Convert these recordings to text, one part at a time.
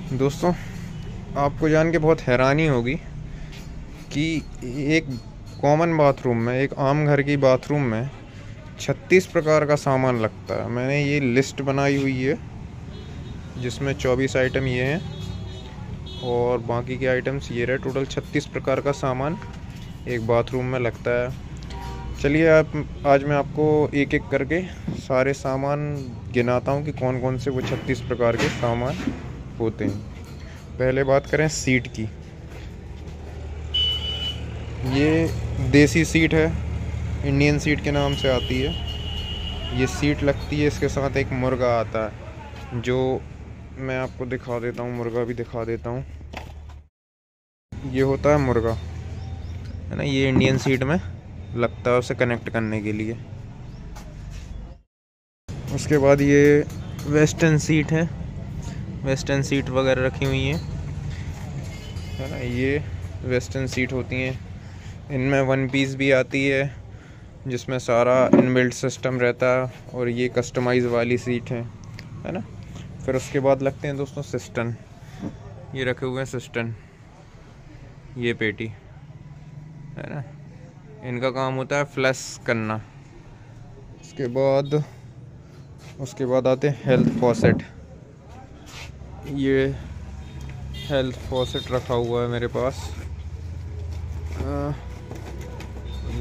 दोस्तों, आपको जान के बहुत हैरानी होगी कि एक कॉमन बाथरूम में, एक आम घर की बाथरूम में 36 प्रकार का सामान लगता है। मैंने ये लिस्ट बनाई हुई है जिसमें 24 आइटम ये हैं और बाकी के आइटम्स ये रहे। टोटल 36 प्रकार का सामान एक बाथरूम में लगता है। चलिए आज मैं आपको एक एक करके सारे सामान गिनाता हूँ कि कौन कौन से वो 36 प्रकार के सामान होते हैं। पहले बात करें सीट की। ये देसी सीट है, इंडियन सीट के नाम से आती है। ये सीट लगती है, इसके साथ एक मुर्गा आता है जो मैं आपको दिखा देता हूँ। मुर्गा भी दिखा देता हूँ। ये होता है मुर्गा, है ना। ये इंडियन सीट में लगता है उसे कनेक्ट करने के लिए। उसके बाद ये वेस्टर्न सीट है, वेस्टर्न सीट वगैरह रखी हुई हैं, है ना। ये वेस्टर्न सीट होती हैं। इनमें वन पीस भी आती है जिसमें सारा इनबिल्ट सिस्टम रहता है और ये कस्टमाइज वाली सीट है ना। फिर उसके बाद लगते हैं दोस्तों सिस्टन। ये रखे हुए हैं सिस्टन, ये पेटी, है ना। इनका काम होता है फ्लश करना। उसके बाद आते हैं हेल्थ फॉसेट। ये हेल्थ फॉसेट रखा हुआ है मेरे पास,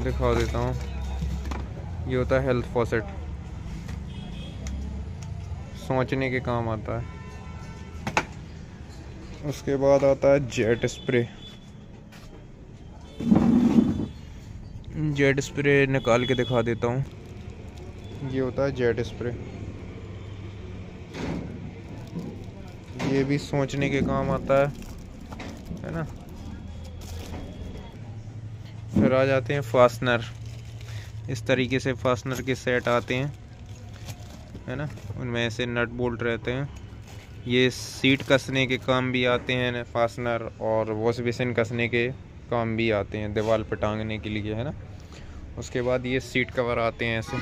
दिखा देता हूँ। ये होता है हेल्थ फॉसेट, सोंचने के काम आता है। उसके बाद आता है जेट स्प्रे। जेट स्प्रे निकाल के दिखा देता हूँ। ये होता है जेट स्प्रे, ये भी सोंचने के काम आता है ना। फिर आ जाते हैं फास्टनर। इस तरीके से फास्टनर के सेट आते हैं, है ना। उनमें ऐसे नट बोल्ट रहते हैं। ये सीट कसने के काम भी आते हैं फास्टनर, और वॉश बेसिन कसने के काम भी आते हैं, दीवार पर टांगने के लिए, है ना। उसके बाद ये सीट कवर आते हैं ऐसे।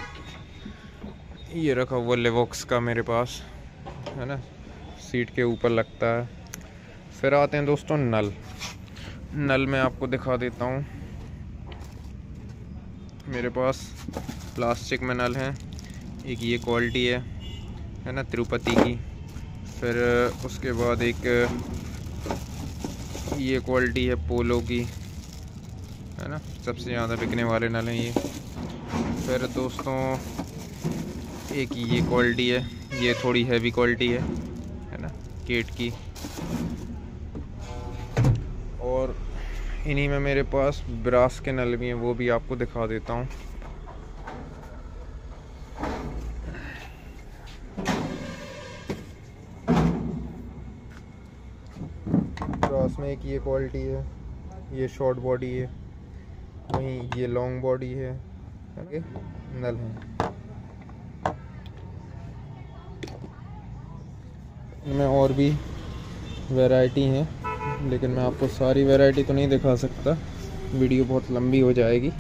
ये रखा हुआ लेवॉक्स का मेरे पास, है ना, सीट के ऊपर लगता है। फिर आते हैं दोस्तों नल। नल मैं आपको दिखा देता हूँ। मेरे पास प्लास्टिक में नल हैं। एक ये क्वालिटी है ना, तिरुपति की। फिर उसके बाद एक ये क्वालिटी है पोलो की, है ना। सबसे ज़्यादा बिकने वाले नल हैं ये। फिर दोस्तों एक ये क्वालिटी है, ये थोड़ी हैवी क्वालिटी है ना, केट की। और इन्हीं में मेरे पास ब्रास के नल भी हैं, वो भी आपको दिखा देता हूँ। ब्रास में एक ये क्वालिटी है, ये शॉर्ट बॉडी है, वहीं ये लॉन्ग बॉडी है, नल है। इनमें और भी वैरायटी हैं, लेकिन मैं आपको सारी वैरायटी तो नहीं दिखा सकता, वीडियो बहुत लंबी हो जाएगी।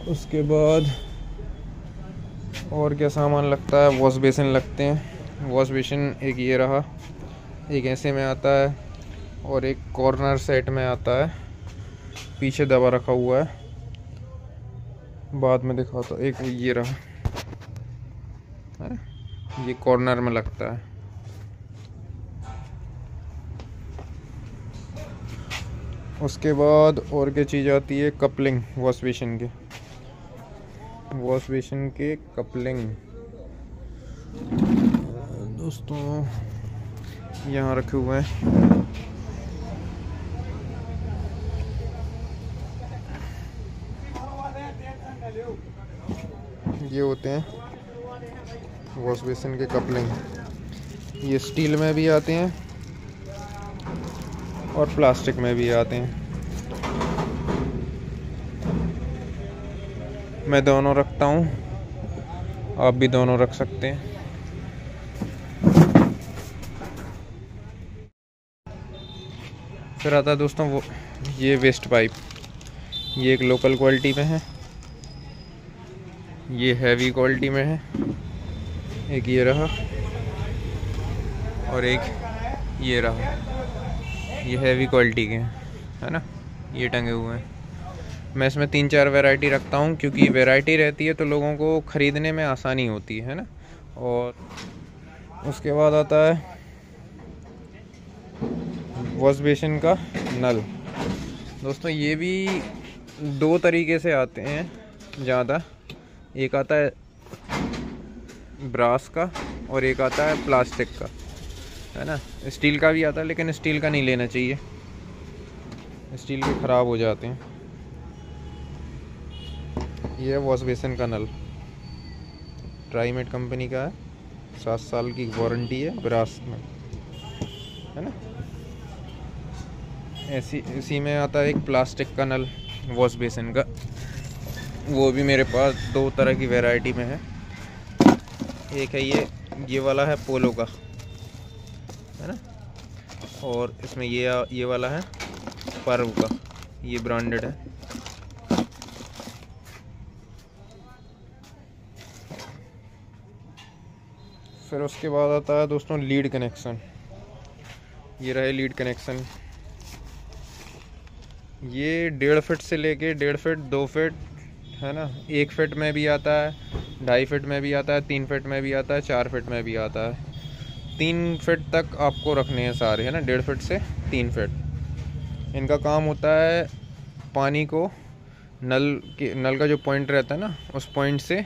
उसके बाद और क्या सामान लगता है, वॉश बेसिन लगते हैं। वॉश बेसिन एक ये रहा, एक ऐसे में आता है और एक कॉर्नर सेट में आता है, पीछे दबा रखा हुआ है, बाद में दिखाता हूँ। एक ये रहा है, ये कॉर्नर में लगता है। उसके बाद और क्या चीज़ आती है, कपलिंग। वॉश बेसिन के कपलिंग दोस्तों यहाँ रखे हुए हैं। ये होते हैं वॉश बेसिन के कपलिंग। ये स्टील में भी आते हैं और प्लास्टिक में भी आते हैं। मैं दोनों रखता हूँ, आप भी दोनों रख सकते हैं। फिर आता है दोस्तों वो ये वेस्ट पाइप। ये एक लोकल क्वालिटी में है, ये हैवी क्वालिटी में है, एक ये रहा और एक ये रहा, ये हैवी क्वालिटी के हैं, है ना, ये टंगे हुए हैं। मैं इसमें 3-4 वैरायटी रखता हूँ, क्योंकि वैरायटी रहती है तो लोगों को ख़रीदने में आसानी होती है ना। और उसके बाद आता है वॉश बेसिन का नल। दोस्तों ये भी 2 तरीके से आते हैं ज़्यादा, एक आता है ब्रास का और एक आता है प्लास्टिक का, है ना। स्टील का भी आता है, लेकिन स्टील का नहीं लेना चाहिए, स्टील के ख़राब हो जाते हैं। ये है वॉश बेसिन का नल, ट्राईमेट कंपनी का है, 7 साल की वारंटी है ब्रास में, है ना। इसी में आता है एक प्लास्टिक का नल वॉश बेसिन का, वो भी मेरे पास 2 तरह की वैरायटी में है। एक है ये वाला है पोलो का, है ना, और इसमें ये वाला है पर्व का, ये ब्रांडेड है। फिर उसके बाद आता है दोस्तों लीड कनेक्शन। ये रहे लीड कनेक्शन, ये 1.5 फीट से लेके 1.5 फीट, 2 फीट, है ना, 1 फीट में भी आता है, 2.5 फीट में भी आता है, 3 फीट में भी आता है, 4 फीट में भी आता है। 3 फीट तक आपको रखने हैं सारे, है ना, 1.5 फीट से 3 फीट। इनका काम होता है पानी को नल का जो पॉइंट रहता है ना, उस पॉइंट से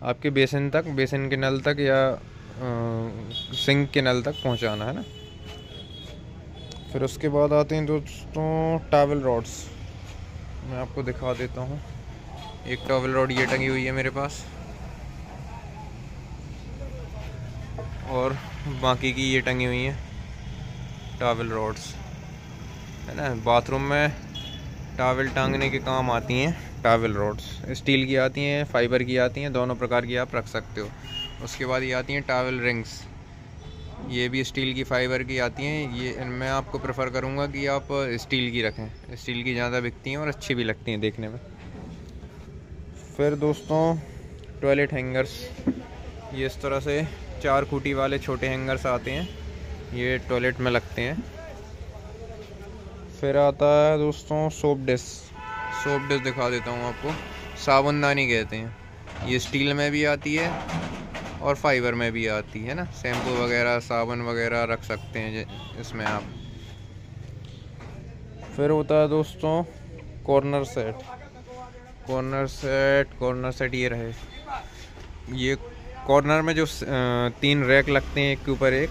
आपके बेसिन तक, बेसिन के नल तक या सिंक के नल तक पहुंचाना, है ना। फिर उसके बाद आते हैं दोस्तों टॉवल रॉड्स। मैं आपको दिखा देता हूँ, एक टॉवल रॉड ये टंगी हुई है मेरे पास, और बाकी की ये टंगी हुई हैं टॉवल रॉड्स, है ना। बाथरूम में टॉवल टांगने के काम आती हैं टॉवल रॉड्स, स्टील की आती हैं, फाइबर की आती हैं, दोनों प्रकार की आप रख सकते हो। उसके बाद ये आती हैं टॉवल रिंग्स, ये भी स्टील की, फाइबर की आती हैं। ये मैं आपको प्रेफर करूँगा कि आप स्टील की रखें, स्टील की ज़्यादा बिकती हैं और अच्छी भी लगती हैं देखने में। फिर दोस्तों टॉयलेट हैंगर्स, ये इस तरह से 4 खूंटी वाले छोटे हैंगर्स आते हैं, ये टॉयलेट में लगते हैं। फिर आता है दोस्तों सोप डिश दिखा देता हूँ आपको, साबुनदानी कहते हैं। ये स्टील में भी आती है और फाइबर में भी आती है ना, शैम्पू वगैरह, साबुन वगैरह रख सकते हैं इसमें आप। फिर होता है दोस्तों कॉर्नर सेट, ये रहे, ये कॉर्नर में जो 3 रैक लगते हैं एक के ऊपर एक,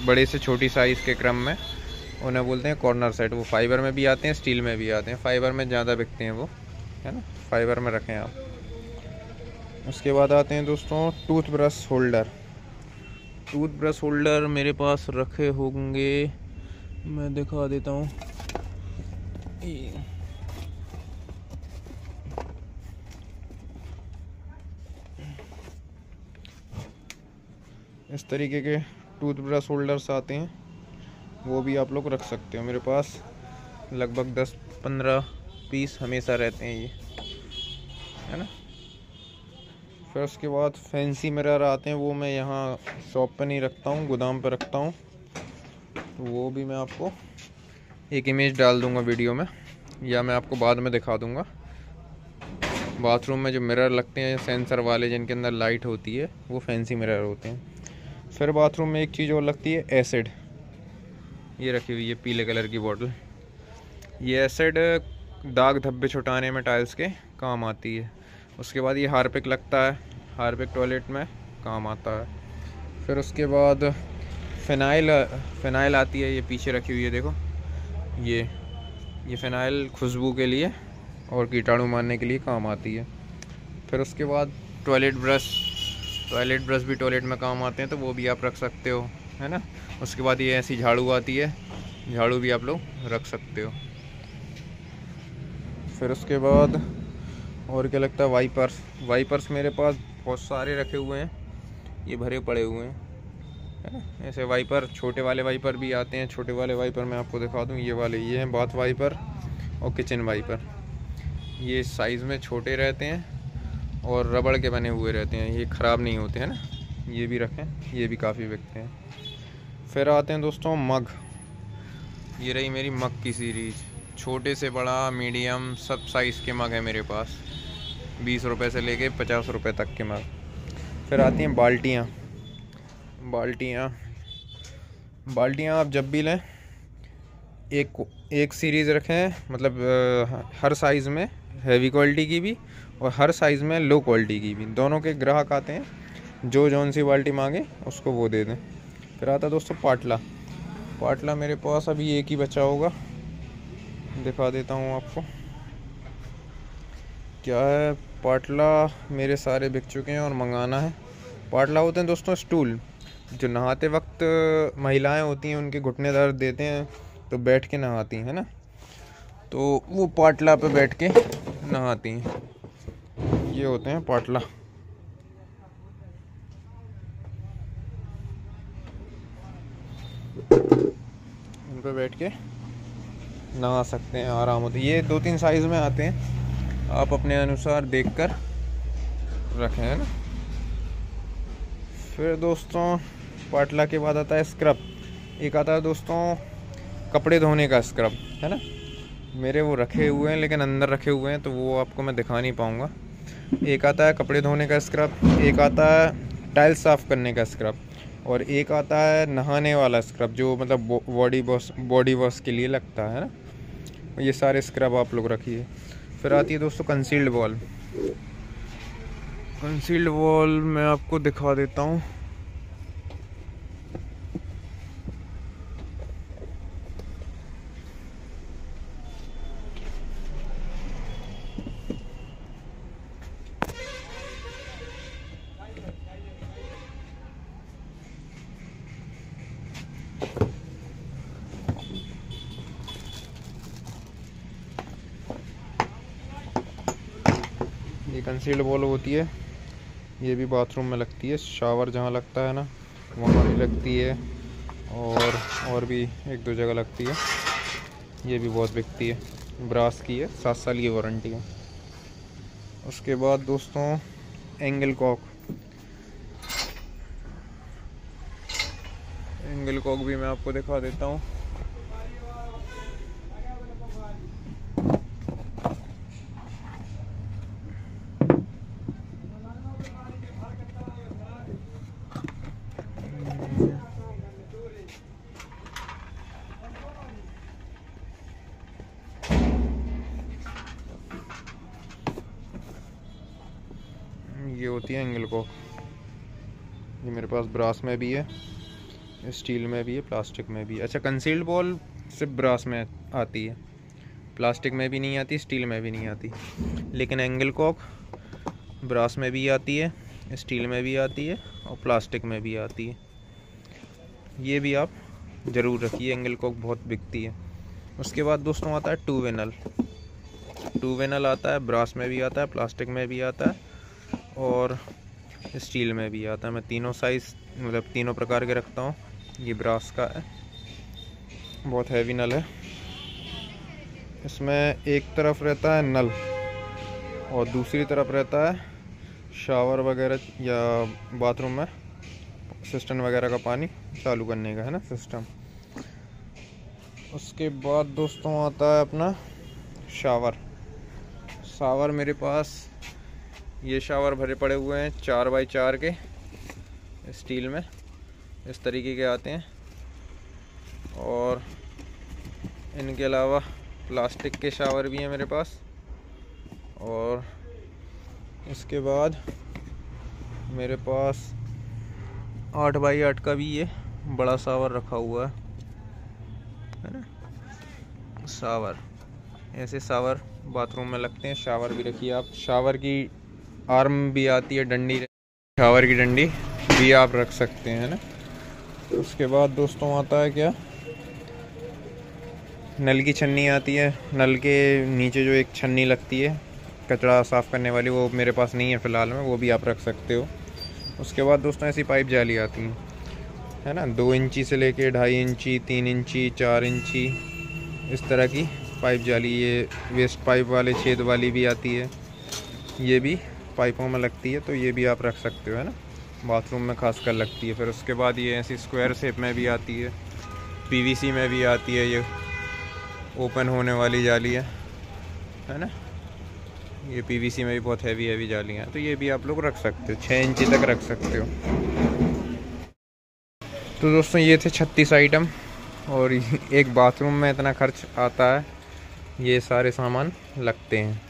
बड़े से छोटी साइज़ के क्रम में, उन्हें बोलते हैं कॉर्नर सेट। वो फाइबर में भी आते हैं, स्टील में भी आते हैं, फाइबर में ज़्यादा बिकते हैं वो, है ना, फाइबर में रखें आप। उसके बाद आते हैं दोस्तों टूथब्रश होल्डर मेरे पास रखे होंगे, मैं दिखा देता हूँ। इस तरीके के टूथब्रश होल्डर्स आते हैं, वो भी आप लोग रख सकते हो। मेरे पास लगभग 10-15 पीस हमेशा रहते हैं ये, है ना। फिर उसके बाद फैंसी मिरर आते हैं, वो मैं यहाँ शॉप पे नहीं रखता हूँ, गोदाम पे रखता हूँ। तो वो भी मैं आपको एक इमेज डाल दूँगा वीडियो में, या मैं आपको बाद में दिखा दूँगा। बाथरूम में जो मिरर लगते हैं सेंसर वाले, जिनके अंदर लाइट होती है, वो फैंसी मिरर होते हैं। फिर बाथरूम में एक चीज़ और लगती है एसिड, ये रखी हुई है पीले कलर की बोतल। ये एसिड दाग धब्बे छुटाने में टाइल्स के काम आती है। उसके बाद ये हार्पिक लगता है, हार्पिक टॉयलेट में काम आता है। फिर उसके बाद फ़िनाइल आती है, ये पीछे रखी हुई है देखो, ये फ़िनाइल खुशबू के लिए और कीटाणु मारने के लिए काम आती है। फिर उसके बाद टॉयलेट ब्रश भी टॉयलेट में काम आते हैं, तो वो भी आप रख सकते हो, है ना। उसके बाद ये ऐसी झाड़ू आती है, झाड़ू भी आप लोग रख सकते हो। फिर उसके बाद और क्या लगता है, वाइपर्स मेरे पास बहुत सारे रखे हुए हैं, ये भरे पड़े हुए हैं, है ना। ऐसे वाइपर, छोटे वाले वाइपर भी आते हैं। छोटे वाले वाइपर मैं आपको दिखा दूँ, ये हैं बाथ वाइपर और किचन वाइपर। ये साइज़ में छोटे रहते हैं और रबड़ के बने हुए रहते हैं, ये ख़राब नहीं होते हैं ना, ये भी रखें, ये भी काफ़ी बिकते हैं। फिर आते हैं दोस्तों मग। ये रही मेरी मग की सीरीज, छोटे से बड़ा मीडियम सब साइज़ के मग है मेरे पास, 20 रुपये से लेके 50 रुपये तक के मग। फिर आती हैं बाल्टियाँ। बाल्टियाँ आप जब भी लें एक सीरीज़ रखें, मतलब हर साइज़ में, हैवी क्वालिटी की भी और हर साइज़ में लो क्वालिटी की भी, दोनों के ग्राहक आते हैं, जो जौन सी बाल्टी मांगे उसको वो दे दें। फिर आता है दोस्तों पाटला मेरे पास अभी एक ही बचा होगा, दिखा देता हूँ आपको क्या है। पाटला मेरे सारे बिक चुके हैं और मंगाना है। पाटला होते हैं दोस्तों स्टूल, जो नहाते वक्त महिलाएं होती हैं उनके घुटने दर्द देते हैं तो बैठ के नहाती हैं, है ना, तो वो पाटला पे बैठ के नहाती हैं। ये होते हैं पाटला। इन पे बैठ के नहा सकते हैं, आराम होता है। ये 2-3 साइज़ में आते हैं, आप अपने अनुसार देखकर रखें, है ना। फिर दोस्तों पाटला के बाद आता है स्क्रब। एक आता है दोस्तों कपड़े धोने का स्क्रब, है ना। मेरे वो रखे हुए हैं लेकिन अंदर रखे हुए हैं तो वो आपको मैं दिखा नहीं पाऊँगा। एक आता है कपड़े धोने का स्क्रब, एक आता है टाइल्स साफ़ करने का स्क्रब, और एक आता है नहाने वाला स्क्रब, जो मतलब बॉडी वॉश के लिए लगता है ना। ये सारे स्क्रब आप लोग रखिए। फिर आती है दोस्तों कंसील्ड वॉल मैं आपको दिखा देता हूँ। ये कंसील्ड वॉल होती है, ये भी बाथरूम में लगती है, शावर जहाँ लगता है ना वहाँ भी लगती है, और भी 1-2 जगह लगती है। ये भी बहुत बिकती है, ब्रास की है, 7 साल की वारंटी है। उसके बाद दोस्तों एंगल कॉक भी मैं आपको दिखा देता हूँ। ये होती है एंगल कॉक। ये मेरे पास ब्रास में भी है, स्टील में भी है, प्लास्टिक में भी है। अच्छा, कंसील्ड वॉल सिर्फ ब्रास में आती है, प्लास्टिक में भी नहीं आती, स्टील में भी नहीं आती। लेकिन एंगल कॉक ब्रास में भी आती है, स्टील में भी आती है और प्लास्टिक में भी आती है। ये भी आप ज़रूर रखिए, एंगल कॉक बहुत बिकती है। उसके बाद दोस्तों आता है टू वेनल आता है, ब्रास में भी आता है, प्लास्टिक में भी आता है और स्टील में भी आता है। मैं तीनों साइज़ मतलब तीनों प्रकार के रखता हूँ। ये ब्रास का है, बहुत हैवी नल है। इसमें एक तरफ रहता है नल और दूसरी तरफ रहता है शावर वगैरह या बाथरूम में सिस्टम वगैरह का पानी चालू करने का, है ना, सिस्टम। उसके बाद दोस्तों आता है अपना शावर मेरे पास ये शावर भरे पड़े हुए हैं 4x4 के, स्टील में इस तरीके के आते हैं, और इनके अलावा प्लास्टिक के शावर भी हैं मेरे पास। और इसके बाद मेरे पास 8x8 का भी ये बड़ा शावर रखा हुआ है ना। शावर, ऐसे शावर बाथरूम में लगते हैं। शावर भी रखिए आप, शावर की आर्म भी आती है, डंडी, शावर की डंडी भी आप रख सकते हैं ना। उसके बाद दोस्तों आता है क्या, नल की छन्नी आती है। नल के नीचे जो एक छन्नी लगती है कचरा साफ़ करने वाली, वो मेरे पास नहीं है फ़िलहाल में, वो भी आप रख सकते हो। उसके बाद दोस्तों ऐसी पाइप जाली आती हैं, है ना, 2 इंची से लेके 2.5 इंची, 3 इंची, 4 इंची, इस तरह की पाइप जाली। ये वेस्ट पाइप वाले छेद वाली भी आती है, ये भी पाइपों में लगती है, तो ये भी आप रख सकते हो, है ना। बाथरूम में खासकर लगती है। फिर उसके बाद ये ऐसी स्क्वायर शेप में भी आती है, पीवीसी में भी आती है, ये ओपन होने वाली जाली है ना। ये पीवीसी में भी बहुत हैवी जालियाँ हैं, तो ये भी आप लोग रख सकते हो, 6 इंची तक रख सकते हो। तो दोस्तों ये थे 36 आइटम, और एक बाथरूम में इतना खर्च आता है, ये सारे सामान लगते हैं।